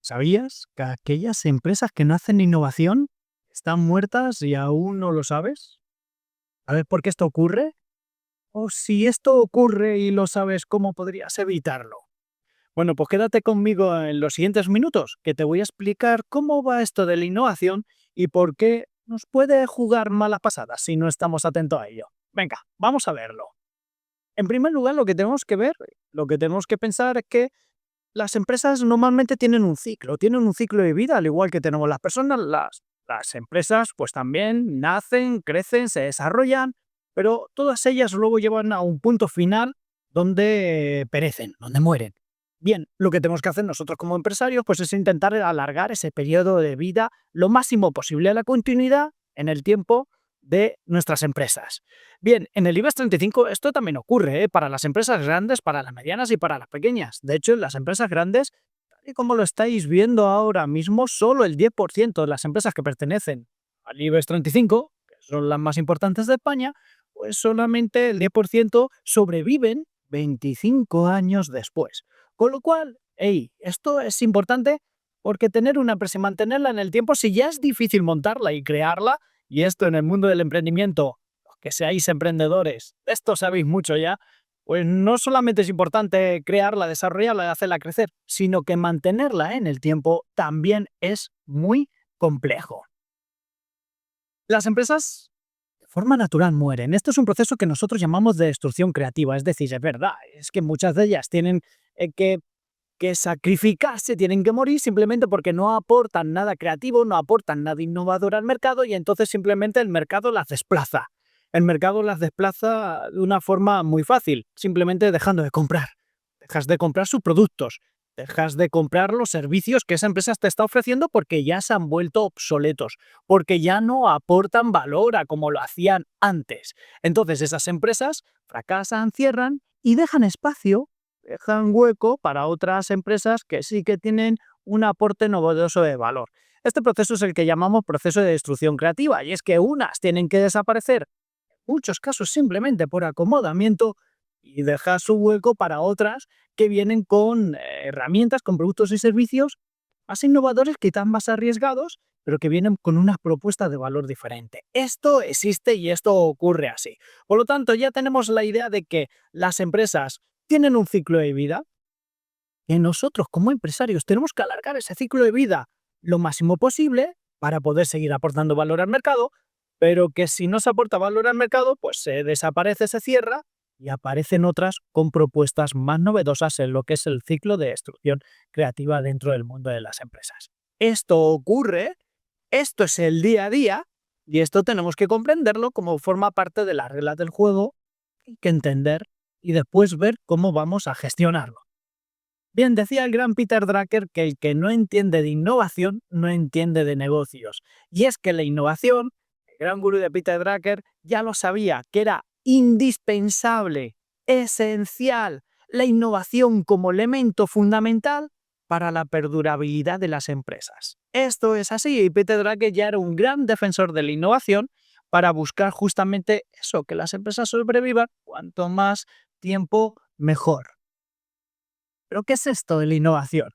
¿Sabías que aquellas empresas que no hacen innovación están muertas y aún no lo sabes? ¿Sabes por qué esto ocurre? O si esto ocurre y lo sabes, ¿cómo podrías evitarlo? Bueno, pues quédate conmigo en los siguientes minutos, que te voy a explicar cómo va esto de la innovación y por qué nos puede jugar malas pasadas si no estamos atentos a ello. Venga, vamos a verlo. En primer lugar, lo que tenemos que ver, lo que tenemos que pensar es que las empresas normalmente tienen un ciclo de vida, al igual que tenemos las personas. Las empresas pues también nacen, crecen, se desarrollan, pero todas ellas luego llevan a un punto final donde perecen, donde mueren. Bien, lo que tenemos que hacer nosotros como empresarios pues es intentar alargar ese periodo de vida lo máximo posible a la continuidad en el tiempo de nuestras empresas. Bien, en el IBEX 35 esto también ocurre, ¿eh? Para las empresas grandes, para las medianas y para las pequeñas. De hecho, en las empresas grandes, tal y como lo estáis viendo ahora mismo, solo el 10% de las empresas que pertenecen al IBEX 35, que son las más importantes de España, pues solamente el 10% sobreviven 25 años después. Con lo cual, hey, esto es importante porque tener una empresa y mantenerla en el tiempo, si ya es difícil montarla y crearla, y esto en el mundo del emprendimiento, los que seáis emprendedores, de esto sabéis mucho ya, pues no solamente es importante crearla, desarrollarla y hacerla crecer, sino que mantenerla en el tiempo también es muy complejo. Las empresas de forma natural mueren. Esto es un proceso que nosotros llamamos de destrucción creativa, es decir, es verdad, es que muchas de ellas tienen que sacrificarse, tienen que morir simplemente porque no aportan nada creativo, no aportan nada innovador al mercado y entonces simplemente el mercado las desplaza. El mercado las desplaza de una forma muy fácil, simplemente dejando de comprar. Dejas de comprar sus productos, dejas de comprar los servicios que esa empresa te está ofreciendo porque ya se han vuelto obsoletos, porque ya no aportan valor a como lo hacían antes. Entonces esas empresas fracasan, cierran y dejan hueco para otras empresas que sí que tienen un aporte novedoso de valor. Este proceso es el que llamamos proceso de destrucción creativa, y es que unas tienen que desaparecer, en muchos casos simplemente por acomodamiento, y dejar su hueco para otras que vienen con herramientas, con productos y servicios más innovadores, quizás más arriesgados, pero que vienen con una propuesta de valor diferente. Esto existe y esto ocurre así. Por lo tanto, ya tenemos la idea de que las empresas tienen un ciclo de vida, que nosotros como empresarios tenemos que alargar ese ciclo de vida lo máximo posible para poder seguir aportando valor al mercado, pero que si no se aporta valor al mercado, pues se desaparece, se cierra y aparecen otras con propuestas más novedosas en lo que es el ciclo de destrucción creativa dentro del mundo de las empresas. Esto ocurre, esto es el día a día y esto tenemos que comprenderlo como forma parte de las reglas del juego, hay que entender y después ver cómo vamos a gestionarlo. Bien, decía el gran Peter Drucker que el que no entiende de innovación no entiende de negocios. Y es que la innovación, el gran gurú de Peter Drucker ya lo sabía, que era indispensable, esencial, la innovación como elemento fundamental para la perdurabilidad de las empresas. Esto es así y Peter Drucker ya era un gran defensor de la innovación para buscar justamente eso, que las empresas sobrevivan cuanto más tiempo mejor. ¿Pero qué es esto de la innovación?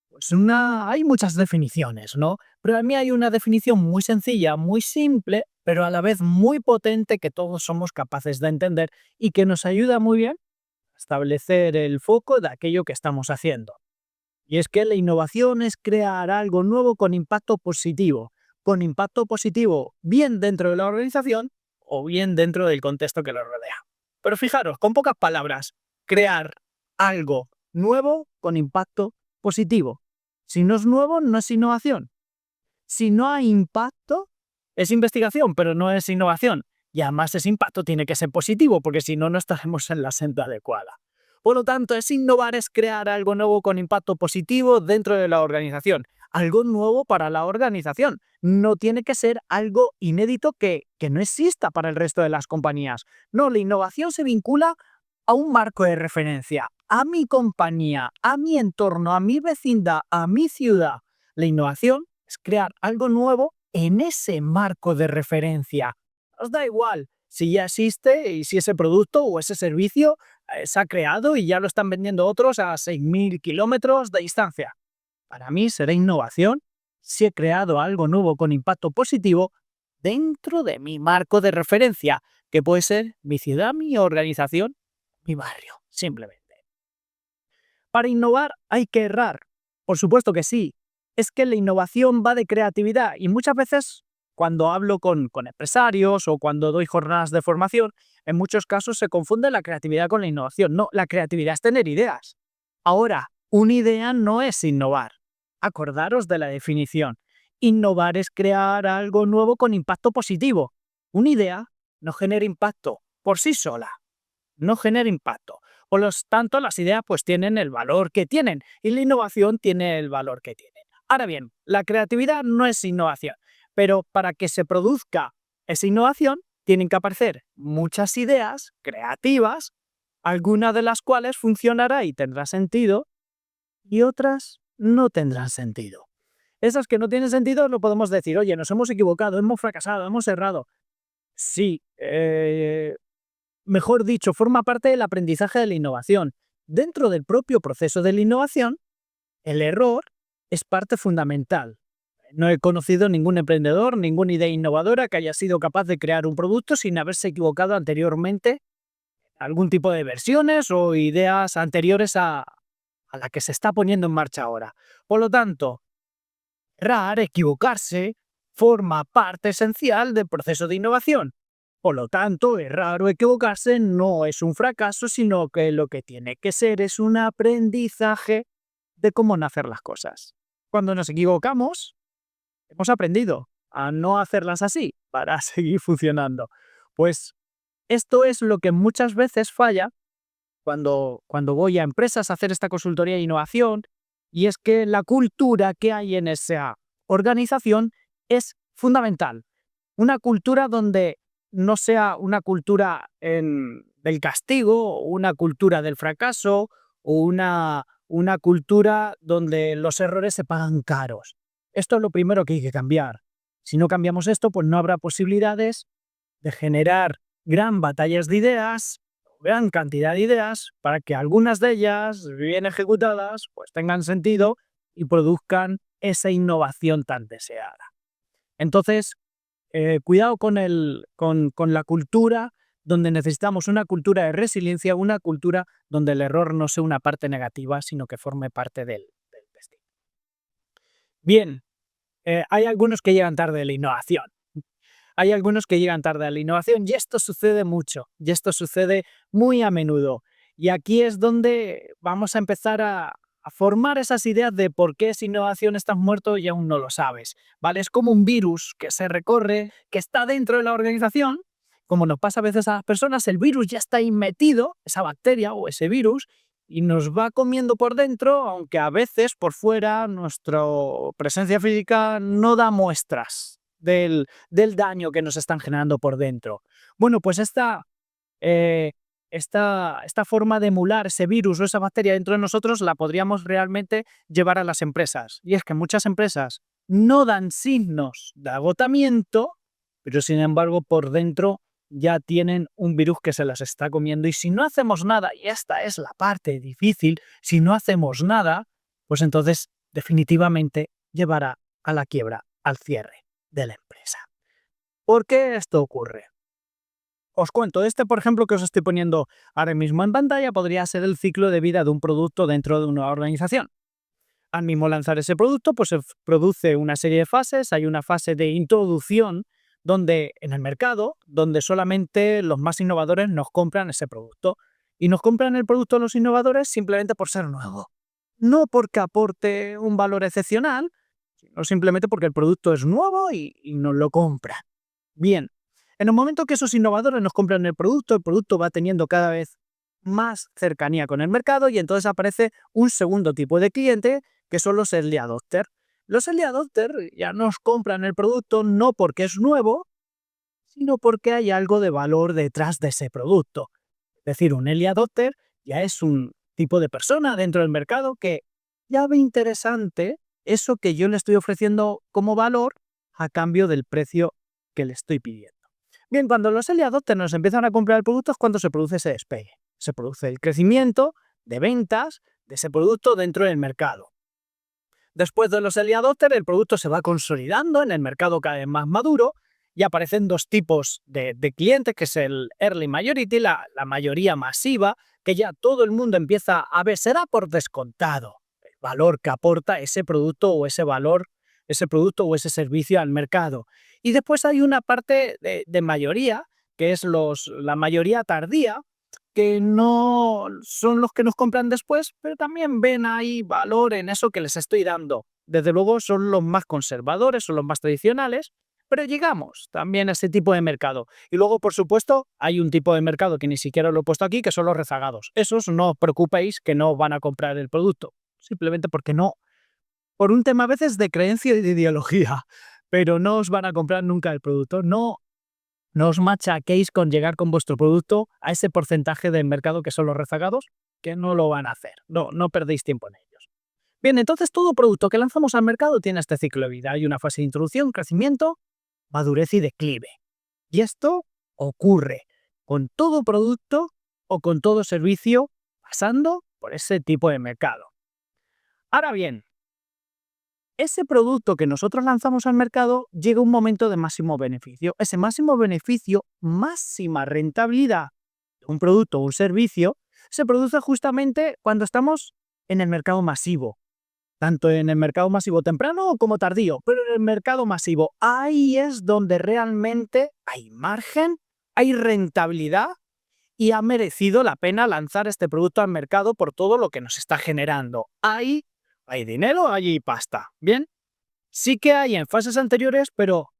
Pues hay muchas definiciones, ¿no? Pero a mí hay una definición muy sencilla, muy simple, pero a la vez muy potente que todos somos capaces de entender y que nos ayuda muy bien a establecer el foco de aquello que estamos haciendo. Y es que la innovación es crear algo nuevo con impacto positivo bien dentro de la organización o bien dentro del contexto que lo rodea. Pero fijaros, con pocas palabras, crear algo nuevo con impacto positivo. Si no es nuevo, no es innovación. Si no hay impacto, es investigación, pero no es innovación. Y además ese impacto tiene que ser positivo, porque si no, no estaremos en la senda adecuada. Por lo tanto, es innovar, es crear algo nuevo con impacto positivo dentro de la organización. Algo nuevo para la organización. No tiene que ser algo inédito que no exista para el resto de las compañías. No, la innovación se vincula a un marco de referencia, a mi compañía, a mi entorno, a mi vecindad, a mi ciudad. La innovación es crear algo nuevo en ese marco de referencia. Os da igual si ya existe y si ese producto o ese servicio se ha creado y ya lo están vendiendo otros a 6.000 kilómetros de distancia. Para mí será innovación si he creado algo nuevo con impacto positivo dentro de mi marco de referencia, que puede ser mi ciudad, mi organización, mi barrio, simplemente. Para innovar hay que errar. Por supuesto que sí. Es que la innovación va de creatividad y muchas veces cuando hablo con empresarios o cuando doy jornadas de formación, en muchos casos se confunde la creatividad con la innovación. No, la creatividad es tener ideas. Ahora, una idea no es innovar. Acordaros de la definición. Innovar es crear algo nuevo con impacto positivo. Una idea no genera impacto por sí sola. No genera impacto. Por lo tanto, las ideas pues tienen el valor que tienen y la innovación tiene el valor que tiene. Ahora bien, la creatividad no es innovación, pero para que se produzca esa innovación tienen que aparecer muchas ideas creativas, algunas de las cuales funcionará y tendrá sentido y otras no tendrán sentido. Esas que no tienen sentido lo podemos decir, oye, nos hemos equivocado, hemos fracasado, hemos errado. Sí, mejor dicho, forma parte del aprendizaje de la innovación. Dentro del propio proceso de la innovación, el error es parte fundamental. No he conocido ningún emprendedor, ninguna idea innovadora que haya sido capaz de crear un producto sin haberse equivocado anteriormente en algún tipo de versiones o ideas anteriores a la que se está poniendo en marcha ahora. Por lo tanto, errar, equivocarse, forma parte esencial del proceso de innovación. Por lo tanto, errar o equivocarse no es un fracaso, sino que lo que tiene que ser es un aprendizaje de cómo no hacer las cosas. Cuando nos equivocamos, hemos aprendido a no hacerlas así para seguir funcionando. Pues esto es lo que muchas veces falla cuando voy a empresas a hacer esta consultoría de innovación, y es que la cultura que hay en esa organización es fundamental. Una cultura donde no sea una cultura del castigo, una cultura del fracaso o una cultura donde los errores se pagan caros. Esto es lo primero que hay que cambiar. Si no cambiamos esto, pues no habrá posibilidades de generar gran batallas de ideas, gran cantidad de ideas, para que algunas de ellas, bien ejecutadas, pues tengan sentido y produzcan esa innovación tan deseada. Entonces, cuidado con la cultura, donde necesitamos una cultura de resiliencia, una cultura donde el error no sea una parte negativa, sino que forme parte del destino. Bien, hay algunos que llegan tarde de la innovación. Hay algunos que llegan tarde a la innovación y esto sucede mucho, y esto sucede muy a menudo. Y aquí es donde vamos a empezar a formar esas ideas de por qué esa innovación estás muerto y aún no lo sabes, ¿vale? Es como un virus que se recorre, que está dentro de la organización, como nos pasa a veces a las personas, el virus ya está ahí metido, esa bacteria o ese virus, y nos va comiendo por dentro, aunque a veces por fuera nuestra presencia física no da muestras del daño que nos están generando por dentro. Bueno, pues eh, esta forma de emular ese virus o esa bacteria dentro de nosotros la podríamos realmente llevar a las empresas. Y es que muchas empresas no dan signos de agotamiento, pero sin embargo por dentro ya tienen un virus que se las está comiendo. Y si no hacemos nada, y esta es la parte difícil, si no hacemos nada, pues entonces definitivamente llevará a la quiebra, al cierre de la empresa. ¿Por qué esto ocurre? Os cuento, por ejemplo, que os estoy poniendo ahora mismo en pantalla, podría ser el ciclo de vida de un producto dentro de una organización. Al mismo lanzar ese producto, pues se produce una serie de fases. Hay una fase de introducción en el mercado, donde solamente los más innovadores nos compran ese producto. Y nos compran el producto los innovadores simplemente por ser nuevo. No porque aporte un valor excepcional, sino simplemente porque el producto es nuevo y nos lo compran. Bien, en el momento que esos innovadores nos compran el producto va teniendo cada vez más cercanía con el mercado y entonces aparece un segundo tipo de cliente que son los early adopters. Los early adopters ya nos compran el producto no porque es nuevo, sino porque hay algo de valor detrás de ese producto. Es decir, un early adopter ya es un tipo de persona dentro del mercado que ya ve interesante eso que yo le estoy ofreciendo como valor a cambio del precio que le estoy pidiendo. Bien, cuando los early adopters nos empiezan a comprar el producto es cuando se produce ese despegue. Se produce el crecimiento de ventas de ese producto dentro del mercado. Después de los early adopters, el producto se va consolidando en el mercado cada vez más maduro y aparecen dos tipos de clientes, que es el early majority, la mayoría masiva, que ya todo el mundo empieza a ver, será por descontado el valor que aporta ese producto o ese valor, ese producto o ese servicio al mercado. Y después hay una parte de mayoría, que es la mayoría tardía, que no son los que nos compran después, pero también ven ahí valor en eso que les estoy dando. Desde luego son los más conservadores, son los más tradicionales, pero llegamos también a ese tipo de mercado. Y luego, por supuesto, hay un tipo de mercado que ni siquiera lo he puesto aquí, que son los rezagados. Esos no os preocupéis que no van a comprar el producto, simplemente porque no, por un tema a veces de creencia y de ideología, pero no os van a comprar nunca el producto. No os machaquéis con llegar con vuestro producto a ese porcentaje del mercado que son los rezagados, que no lo van a hacer. No perdéis tiempo en ellos. Bien, entonces todo producto que lanzamos al mercado tiene este ciclo de vida. Hay una fase de introducción, crecimiento, madurez y declive. Y esto ocurre con todo producto o con todo servicio pasando por ese tipo de mercado. Ahora bien, ese producto que nosotros lanzamos al mercado llega un momento de máximo beneficio. Ese máximo beneficio, máxima rentabilidad de un producto o un servicio, se produce justamente cuando estamos en el mercado masivo. Tanto en el mercado masivo temprano como tardío, pero en el mercado masivo, ahí es donde realmente hay margen, hay rentabilidad y ha merecido la pena lanzar este producto al mercado por todo lo que nos está generando. Ahí hay dinero, hay pasta. Bien, sí que hay en fases anteriores, pero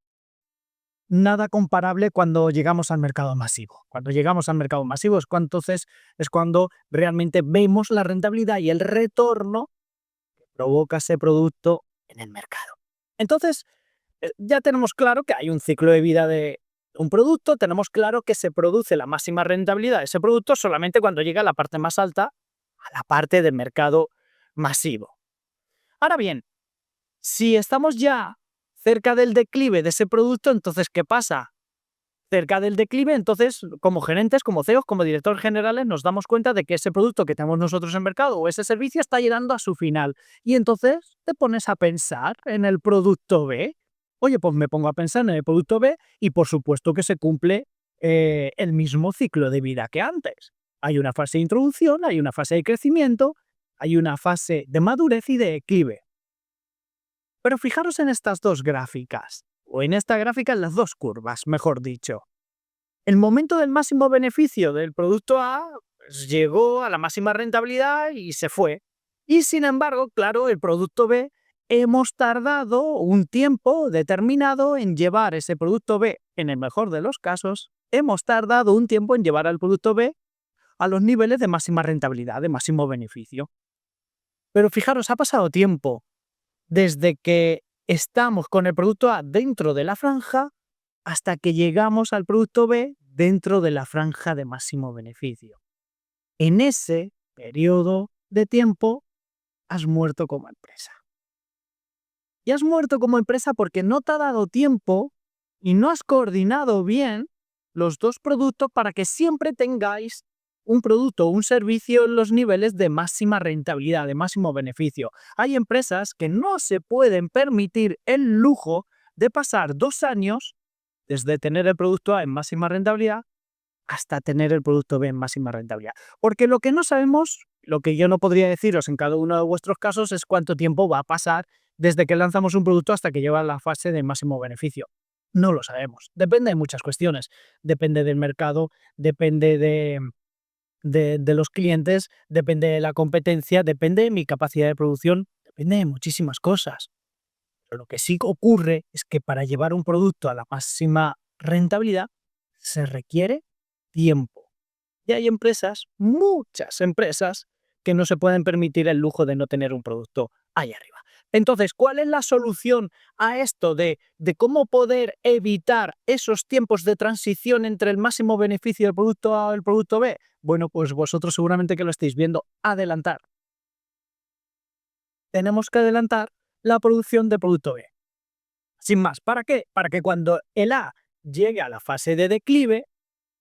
nada comparable cuando llegamos al mercado masivo. Cuando llegamos al mercado masivo entonces es cuando realmente vemos la rentabilidad y el retorno que provoca ese producto en el mercado. Entonces, ya tenemos claro que hay un ciclo de vida de un producto, tenemos claro que se produce la máxima rentabilidad de ese producto solamente cuando llega a la parte más alta, a la parte del mercado masivo. Ahora bien, si estamos ya cerca del declive de ese producto, entonces, ¿qué pasa? Cerca del declive, entonces, como gerentes, como CEOs, como directores generales, nos damos cuenta de que ese producto que tenemos nosotros en el mercado o ese servicio está llegando a su final. Y entonces te pones a pensar en el producto B. Oye, pues me pongo a pensar en el producto B y por supuesto que se cumple el mismo ciclo de vida que antes. Hay una fase de introducción, hay una fase de crecimiento, hay una fase de madurez y de declive. Pero fijaros en estas dos gráficas, o en esta gráfica en las dos curvas, mejor dicho. El momento del máximo beneficio del producto A pues, llegó a la máxima rentabilidad y se fue. Y sin embargo, claro, el producto B, hemos tardado un tiempo determinado en llevar ese producto B, en el mejor de los casos, hemos tardado un tiempo en llevar al producto B a los niveles de máxima rentabilidad, de máximo beneficio. Pero fijaros, ha pasado tiempo desde que estamos con el producto A dentro de la franja hasta que llegamos al producto B dentro de la franja de máximo beneficio. En ese periodo de tiempo has muerto como empresa. Y has muerto como empresa porque no te ha dado tiempo y no has coordinado bien los dos productos para que siempre tengáis un producto o un servicio en los niveles de máxima rentabilidad, de máximo beneficio. Hay empresas que no se pueden permitir el lujo de pasar 2 años desde tener el producto A en máxima rentabilidad hasta tener el producto B en máxima rentabilidad. Porque lo que no sabemos, lo que yo no podría deciros en cada uno de vuestros casos, es cuánto tiempo va a pasar desde que lanzamos un producto hasta que lleva a la fase de máximo beneficio. No lo sabemos. Depende de muchas cuestiones. Depende del mercado, depende de los clientes, depende de la competencia, depende de mi capacidad de producción, depende de muchísimas cosas. Pero lo que sí ocurre es que para llevar un producto a la máxima rentabilidad se requiere tiempo. Y hay empresas, muchas empresas, que no se pueden permitir el lujo de no tener un producto ahí arriba. Entonces, ¿cuál es la solución a esto de cómo poder evitar esos tiempos de transición entre el máximo beneficio del producto A y el producto B? Bueno, pues vosotros seguramente que lo estáis viendo, adelantar. Tenemos que adelantar la producción de producto B. Sin más, ¿para qué? Para que cuando el A llegue a la fase de declive,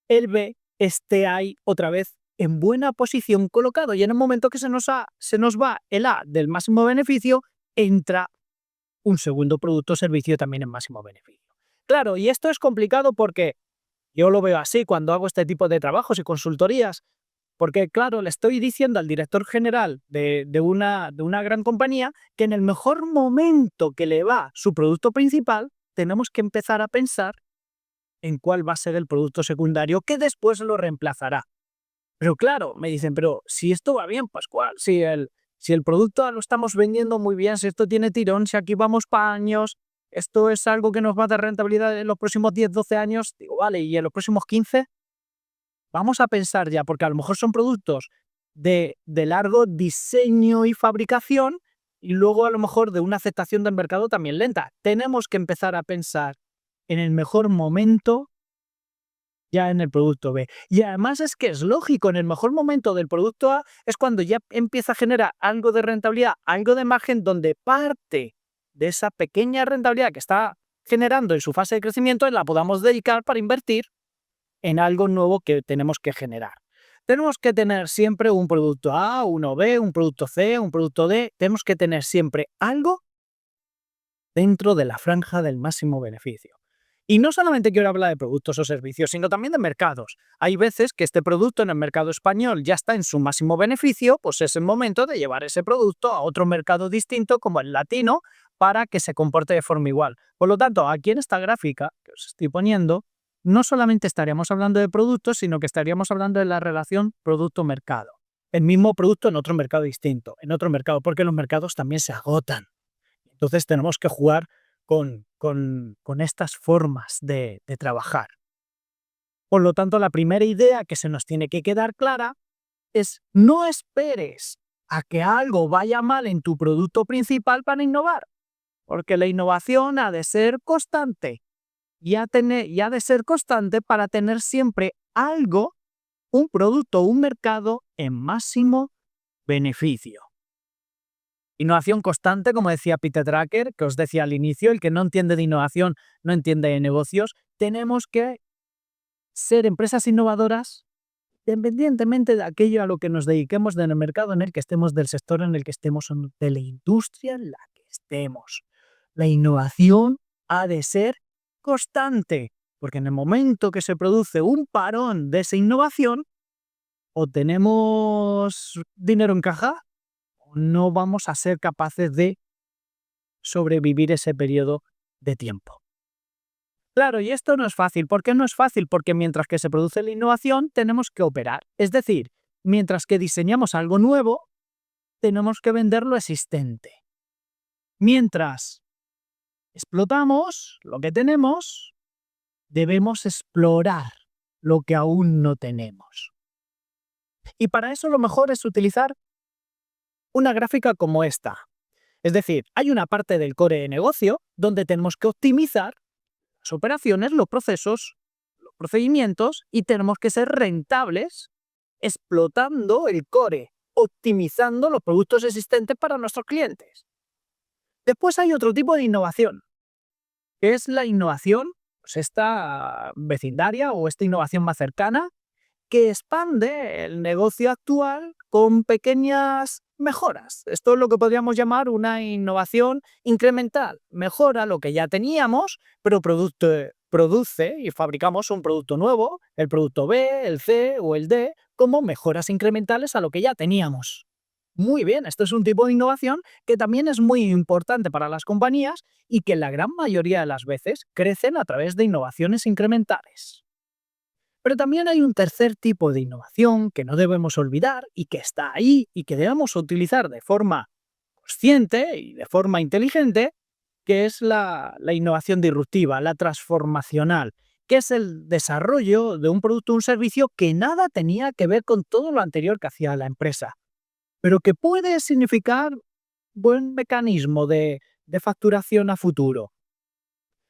el B esté ahí otra vez en buena posición colocado y en el momento que se nos va el A del máximo beneficio, entra un segundo producto o servicio también en máximo beneficio. Claro, y esto es complicado porque yo lo veo así cuando hago este tipo de trabajos y consultorías, porque claro, le estoy diciendo al director general de una gran compañía que en el mejor momento que le va su producto principal, tenemos que empezar a pensar en cuál va a ser el producto secundario que después lo reemplazará. Pero claro, me dicen, pero si esto va bien, Pascual, si el producto lo estamos vendiendo muy bien, si esto tiene tirón, si aquí vamos para años, esto es algo que nos va a dar rentabilidad en los próximos 10, 12 años, digo, vale, y en los próximos 15, vamos a pensar ya, porque a lo mejor son productos de largo diseño y fabricación y luego a lo mejor de una aceptación del mercado también lenta. Tenemos que empezar a pensar en el mejor momento ya en el producto B. Y además es que es lógico, en el mejor momento del producto A es cuando ya empieza a generar algo de rentabilidad, algo de margen, donde parte de esa pequeña rentabilidad que está generando en su fase de crecimiento la podamos dedicar para invertir en algo nuevo que tenemos que generar. Tenemos que tener siempre un producto A, uno B, un producto C, un producto D. Tenemos que tener siempre algo dentro de la franja del máximo beneficio. Y no solamente quiero hablar de productos o servicios, sino también de mercados. Hay veces que este producto en el mercado español ya está en su máximo beneficio, pues es el momento de llevar ese producto a otro mercado distinto como el latino para que se comporte de forma igual. Por lo tanto, aquí en esta gráfica que os estoy poniendo, no solamente estaríamos hablando de productos, sino que estaríamos hablando de la relación producto-mercado. El mismo producto en otro mercado distinto, en otro mercado, porque los mercados también se agotan. Entonces tenemos que jugar con estas formas de trabajar. Por lo tanto, la primera idea que se nos tiene que quedar clara es no esperes a que algo vaya mal en tu producto principal para innovar, porque la innovación ha de ser constante y ha de ser constante para tener siempre algo, un producto o un mercado en máximo beneficio. Innovación constante, como decía Peter Drucker, que os decía al inicio, el que no entiende de innovación no entiende de negocios. Tenemos que ser empresas innovadoras independientemente de aquello a lo que nos dediquemos, del mercado en el que estemos, del sector en el que estemos, de la industria en la que estemos. La innovación ha de ser constante, porque en el momento que se produce un parón de esa innovación, o tenemos dinero en caja, no vamos a ser capaces de sobrevivir ese periodo de tiempo. Claro, y esto no es fácil. ¿Por qué no es fácil? Porque mientras que se produce la innovación, tenemos que operar. Es decir, mientras que diseñamos algo nuevo, tenemos que vender lo existente. Mientras explotamos lo que tenemos, debemos explorar lo que aún no tenemos. Y para eso lo mejor es utilizar una gráfica como esta. Es decir, hay una parte del core de negocio donde tenemos que optimizar las operaciones, los procesos, los procedimientos y tenemos que ser rentables explotando el core, optimizando los productos existentes para nuestros clientes. Después hay otro tipo de innovación, que es la innovación, pues esta vecindaria o esta innovación más cercana, que expande el negocio actual con pequeñas mejoras. Esto es lo que podríamos llamar una innovación incremental. Mejora lo que ya teníamos, pero produce y fabricamos un producto nuevo, el producto B, el C o el D, como mejoras incrementales a lo que ya teníamos. Muy bien, esto es un tipo de innovación que también es muy importante para las compañías y que la gran mayoría de las veces crecen a través de innovaciones incrementales. Pero también hay un tercer tipo de innovación que no debemos olvidar y que está ahí y que debemos utilizar de forma consciente y de forma inteligente, que es la innovación disruptiva, la transformacional, que es el desarrollo de un producto o un servicio que nada tenía que ver con todo lo anterior que hacía la empresa, pero que puede significar buen mecanismo de facturación a futuro.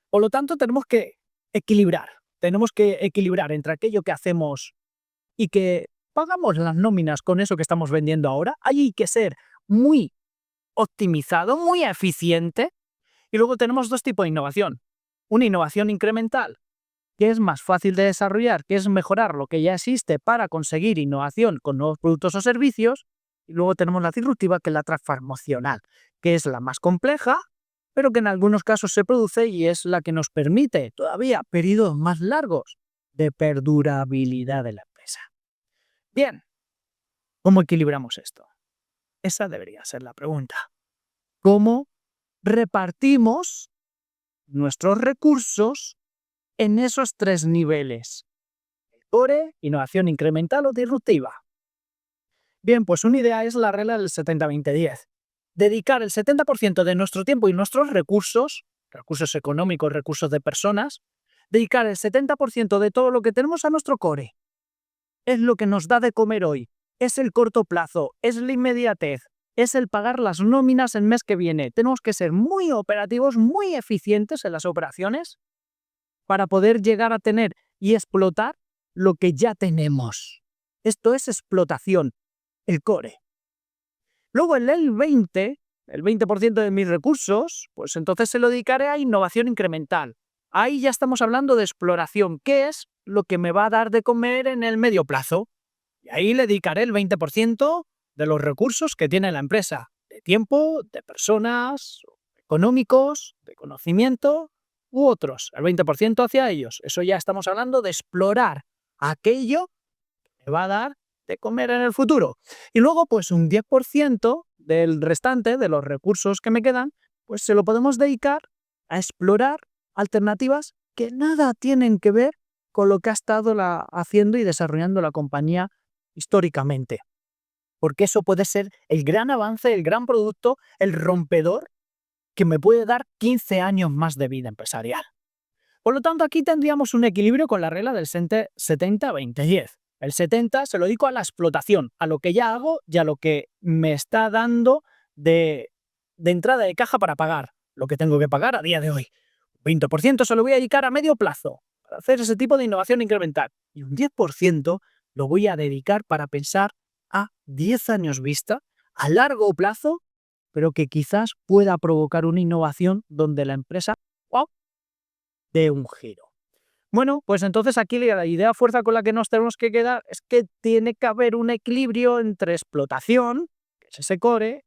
Por lo tanto, tenemos que equilibrar entre aquello que hacemos y que pagamos las nóminas con eso que estamos vendiendo ahora. Hay que ser muy optimizado, muy eficiente. Y luego tenemos dos tipos de innovación. Una innovación incremental, que es más fácil de desarrollar, que es mejorar lo que ya existe para conseguir innovación con nuevos productos o servicios. Y luego tenemos la disruptiva, que es la transformacional, que es la más compleja, pero que en algunos casos se produce y es la que nos permite todavía periodos más largos de perdurabilidad de la empresa. Bien, ¿cómo equilibramos esto? Esa debería ser la pregunta. ¿Cómo repartimos nuestros recursos en esos tres niveles? Core, innovación incremental o disruptiva. Bien, pues una idea es la regla del 70-20-10. Dedicar el 70% de nuestro tiempo y nuestros recursos, recursos económicos, recursos de personas, dedicar el 70% de todo lo que tenemos a nuestro core. Es lo que nos da de comer hoy. Es el corto plazo, es la inmediatez, es el pagar las nóminas el mes que viene. Tenemos que ser muy operativos, muy eficientes en las operaciones para poder llegar a tener y explotar lo que ya tenemos. Esto es explotación, el core. Luego el 20% de mis recursos, pues entonces se lo dedicaré a innovación incremental. Ahí ya estamos hablando de exploración, ¿qué es lo que me va a dar de comer en el medio plazo? Y ahí le dedicaré el 20% de los recursos que tiene la empresa, de tiempo, de personas, económicos, de conocimiento u otros, el 20% hacia ellos. Eso ya estamos hablando de explorar aquello que me va a dar de comer en el futuro. Y luego, pues un 10% del restante, de los recursos que me quedan, pues se lo podemos dedicar a explorar alternativas que nada tienen que ver con lo que ha estado haciendo y desarrollando la compañía históricamente. Porque eso puede ser el gran avance, el gran producto, el rompedor que me puede dar 15 años más de vida empresarial. Por lo tanto, aquí tendríamos un equilibrio con la regla del 70-20-10. El 70 se lo dedico a la explotación, a lo que ya hago y a lo que me está dando de entrada de caja para pagar lo que tengo que pagar a día de hoy. 20% se lo voy a dedicar a medio plazo, para hacer ese tipo de innovación incremental. Y un 10% lo voy a dedicar para pensar a 10 años vista, a largo plazo, pero que quizás pueda provocar una innovación donde la empresa dé un giro. Bueno, pues entonces aquí la idea fuerza con la que nos tenemos que quedar es que tiene que haber un equilibrio entre explotación, que es ese core,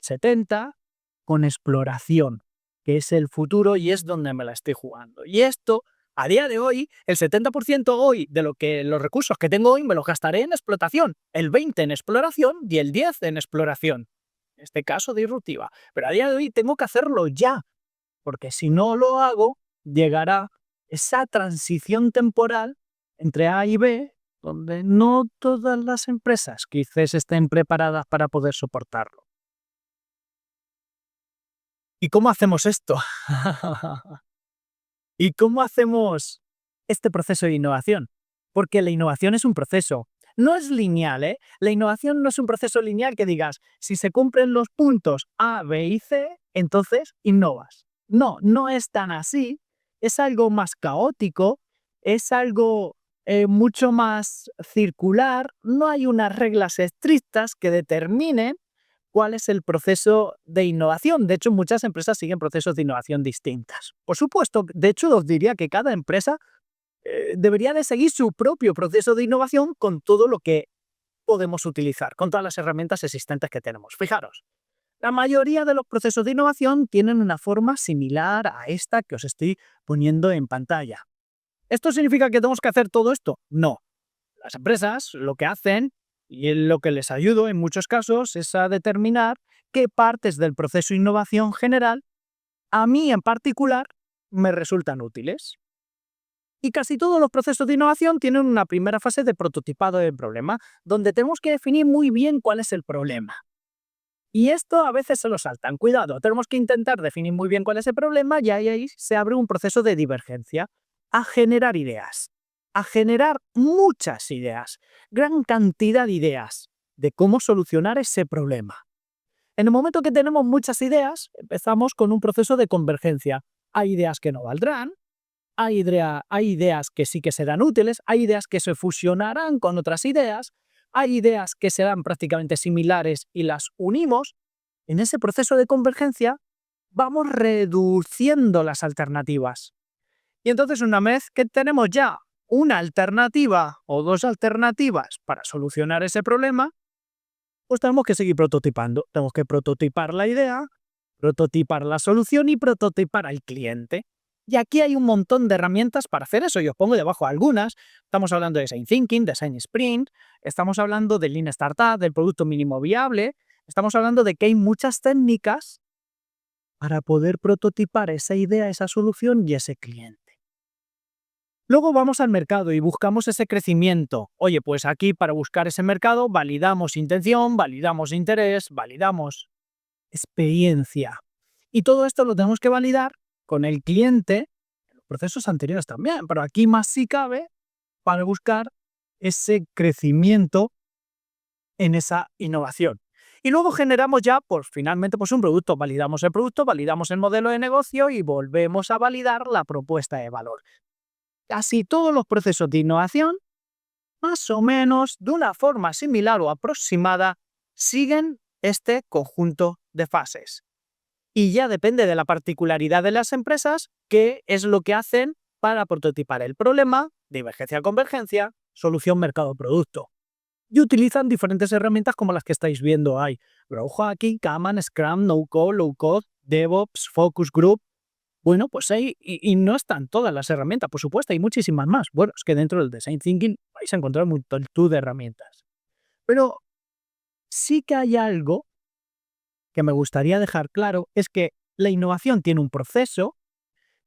70, con exploración, que es el futuro y es donde me la estoy jugando. Y esto, a día de hoy, el 70% hoy de los recursos que tengo hoy me los gastaré en explotación, el 20% en exploración y el 10% en exploración. En este caso, disruptiva. Pero a día de hoy tengo que hacerlo ya, porque si no lo hago, llegará esa transición temporal entre A y B, donde no todas las empresas quizás estén preparadas para poder soportarlo. ¿Y cómo hacemos esto? ¿Y cómo hacemos este proceso de innovación? Porque la innovación es un proceso. No es lineal, ¿eh? La innovación no es un proceso lineal que digas, si se cumplen los puntos A, B y C, entonces innovas. No, no es tan así. Es algo más caótico, es algo mucho más circular. No hay unas reglas estrictas que determinen cuál es el proceso de innovación. De hecho, muchas empresas siguen procesos de innovación distintas. Por supuesto, de hecho, os diría que cada empresa debería de seguir su propio proceso de innovación con todo lo que podemos utilizar, con todas las herramientas existentes que tenemos. Fijaros, la mayoría de los procesos de innovación tienen una forma similar a esta que os estoy poniendo en pantalla. ¿Esto significa que tenemos que hacer todo esto? No. Las empresas lo que hacen, y en lo que les ayudo en muchos casos, es a determinar qué partes del proceso de innovación general, a mí en particular, me resultan útiles. Y casi todos los procesos de innovación tienen una primera fase de prototipado del problema, donde tenemos que definir muy bien cuál es el problema. Y esto a veces se lo saltan. Cuidado, tenemos que intentar definir muy bien cuál es el problema y ahí se abre un proceso de divergencia, a generar ideas, a generar muchas ideas, gran cantidad de ideas de cómo solucionar ese problema. En el momento que tenemos muchas ideas, empezamos con un proceso de convergencia. Hay ideas que no valdrán, hay ideas que sí que serán útiles, hay ideas que se fusionarán con otras ideas, hay ideas que serán prácticamente similares y las unimos. En ese proceso de convergencia vamos reduciendo las alternativas. Y entonces una vez que tenemos ya una alternativa o dos alternativas para solucionar ese problema, pues tenemos que seguir prototipando. Tenemos que prototipar la idea, prototipar la solución y prototipar al cliente. Y aquí hay un montón de herramientas para hacer eso. Yo os pongo debajo algunas. Estamos hablando de Design Thinking, Design Sprint, estamos hablando de Lean Startup, del producto mínimo viable, estamos hablando de que hay muchas técnicas para poder prototipar esa idea, esa solución y ese cliente. Luego vamos al mercado y buscamos ese crecimiento. Oye, pues aquí para buscar ese mercado validamos intención, validamos interés, validamos experiencia. Y todo esto lo tenemos que validar con el cliente en los procesos anteriores también, pero aquí más si cabe para buscar ese crecimiento en esa innovación. Y luego generamos ya, pues finalmente, pues un producto. Validamos el producto, validamos el modelo de negocio y volvemos a validar la propuesta de valor. Casi todos los procesos de innovación, más o menos, de una forma similar o aproximada, siguen este conjunto de fases. Y ya depende de la particularidad de las empresas, qué es lo que hacen para prototipar el problema, divergencia-convergencia, solución mercado-producto. Y utilizan diferentes herramientas como las que estáis viendo ahí. Growth Hacking, Kanban, Scrum, No-Code, Low-Code, DevOps, Focus Group. Bueno, pues ahí, y no están todas las herramientas, por supuesto, hay muchísimas más. Bueno, es que dentro del Design Thinking vais a encontrar multitud de herramientas. Pero sí que hay algo que me gustaría dejar claro, es que la innovación tiene un proceso,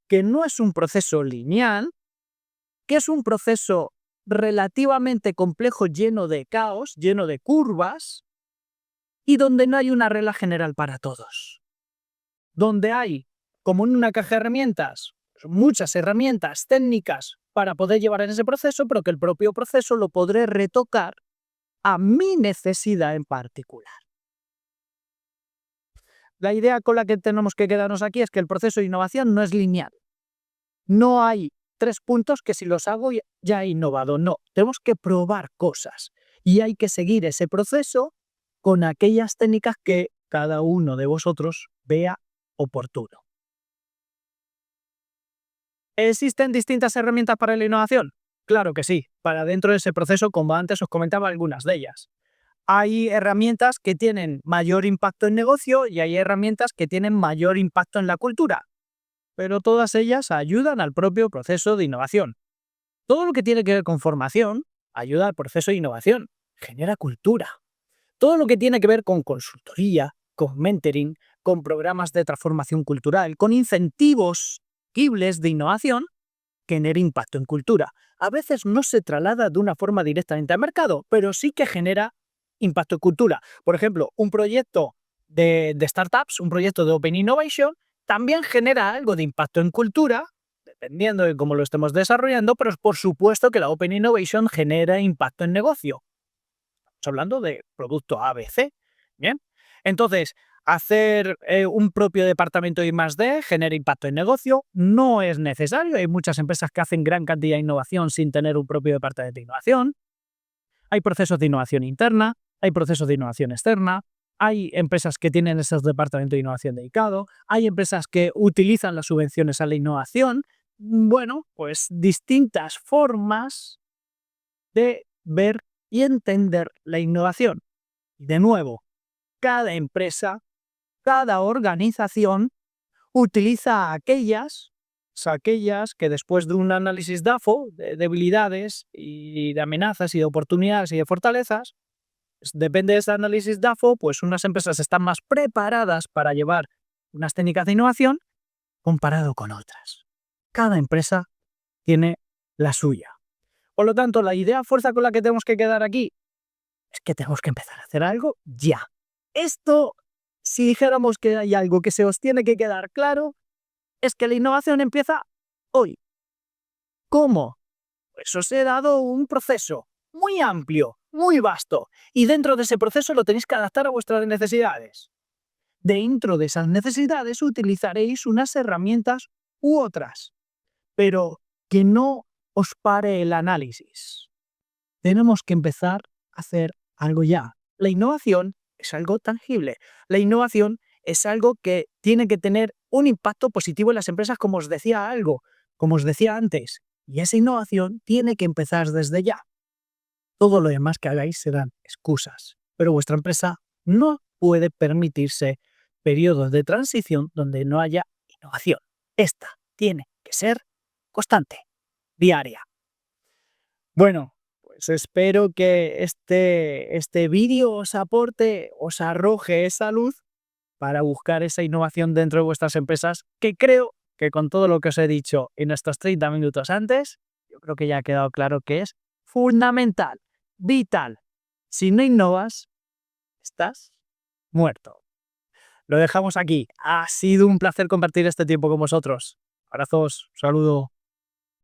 que no es un proceso lineal, que es un proceso relativamente complejo, lleno de caos, lleno de curvas, y donde no hay una regla general para todos. Donde hay, como en una caja de herramientas, muchas herramientas técnicas para poder llevar en ese proceso, pero que el propio proceso lo podré retocar a mi necesidad en particular. La idea con la que tenemos que quedarnos aquí es que el proceso de innovación no es lineal. No hay 3 puntos que si los hago ya he innovado. No, tenemos que probar cosas y hay que seguir ese proceso con aquellas técnicas que cada uno de vosotros vea oportuno. ¿Existen distintas herramientas para la innovación? Claro que sí, para dentro de ese proceso, como antes os comentaba algunas de ellas. Hay herramientas que tienen mayor impacto en negocio y hay herramientas que tienen mayor impacto en la cultura, pero todas ellas ayudan al propio proceso de innovación. Todo lo que tiene que ver con formación ayuda al proceso de innovación, genera cultura. Todo lo que tiene que ver con consultoría, con mentoring, con programas de transformación cultural, con incentivos tangibles de innovación, genera impacto en cultura. A veces no se traslada de una forma directamente al mercado, pero sí que genera impacto en cultura. Por ejemplo, un proyecto de startups, un proyecto de Open Innovation, también genera algo de impacto en cultura, dependiendo de cómo lo estemos desarrollando, pero por supuesto que la Open Innovation genera impacto en negocio. Estamos hablando de producto ABC. Bien. Entonces, hacer un propio departamento de I+D genera impacto en negocio. No es necesario. Hay muchas empresas que hacen gran cantidad de innovación sin tener un propio departamento de innovación. Hay procesos de innovación interna, hay procesos de innovación externa, hay empresas que tienen esos departamentos de innovación dedicado, hay empresas que utilizan las subvenciones a la innovación. Bueno, pues distintas formas de ver y entender la innovación. Y de nuevo, cada empresa, cada organización utiliza aquellas que después de un análisis DAFO, de debilidades y de amenazas y de oportunidades y de fortalezas, pues depende de ese análisis DAFO, pues unas empresas están más preparadas para llevar unas técnicas de innovación comparado con otras. Cada empresa tiene la suya. Por lo tanto, la idea fuerza con la que tenemos que quedar aquí es que tenemos que empezar a hacer algo ya. Esto, si dijéramos que hay algo que se os tiene que quedar claro, es que la innovación empieza hoy. ¿Cómo? Pues os he dado un proceso muy amplio, muy vasto, y dentro de ese proceso lo tenéis que adaptar a vuestras necesidades. Dentro de esas necesidades utilizaréis unas herramientas u otras, pero que no os pare el análisis. Tenemos que empezar a hacer algo ya. La innovación es algo tangible. La innovación es algo que tiene que tener un impacto positivo en las empresas, como os decía como os decía antes. Y esa innovación tiene que empezar desde ya. Todo lo demás que hagáis serán excusas. Pero vuestra empresa no puede permitirse periodos de transición donde no haya innovación. Esta tiene que ser constante, diaria. Bueno, pues espero que este vídeo os aporte, os arroje esa luz para buscar esa innovación dentro de vuestras empresas, que creo que con todo lo que os he dicho en estos 30 minutos antes, yo creo que ya ha quedado claro que es fundamental, vital. Si no innovas, estás muerto. Lo dejamos aquí. Ha sido un placer compartir este tiempo con vosotros. Abrazos, saludo.